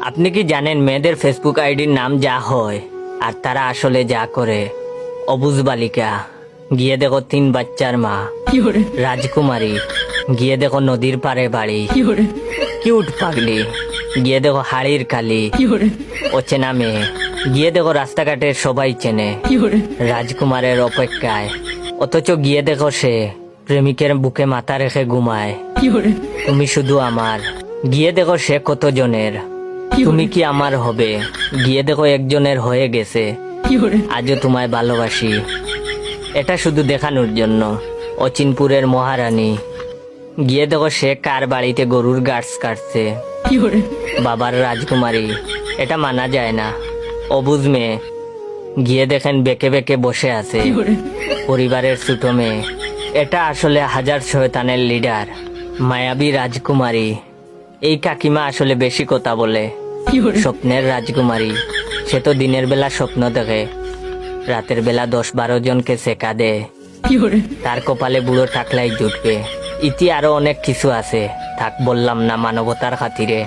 আপনি কি জানেন মেয়েদের ফেসবুক আইডির নাম যা হয় আর তারা আসলে যা করে? অবুজ বালিকা, গিয়ে দেখো 3 বাচ্চার মা। রাজকুমারী, গিয়ে দেখো নদীর পাড়ে বাড়ি। কিউট পাগলি, গিয়ে দেখো হাড়ির কালি। অচেনা মেয়ে, গিয়ে দেখো রাস্তাঘাটের সবাই চেনে। রাজকুমারের অপেক্ষায়, অথচ গিয়ে দেখো সে প্রেমিকের বুকে মাথা রেখে ঘুমায়। তুমি শুধু আমার, গিয়ে দেখো সে কত জনের। তুমি কি আমার হবে? গিয়ে দেখো একজনের হয়ে গেছে। আজও তোমায় ভালোবাসি। এটা শুধু দেখানোর জন্য। অচিনপুরের মহারানী, গিয়ে দেখো সে কার বাড়িতে গরুর গাছ কাটছে। বাবার রাজকুমারী, এটা মানা যায় না। অবুঝ মেয়ে, গিয়ে দেখেন বেঁকে বেঁকে বসে আছে। পরিবারের ছোট মেয়ে, এটা আসলে হাজার শয়তানের লিডার। মায়াবী রাজকুমারী, এই কাকিমা আসলে বেশি কথা বলে। স্বপ্নের রাজকুমারী, সে তো দিনের বেলা স্বপ্ন দেখে, রাতের বেলা 10-12 জনকে সেকা দেয়। তার কপালে বুড়ো টাকলাই জুটবে। ইতি আরো অনেক কিছু আছে, থাক বললাম না মানবতার খাতিরে।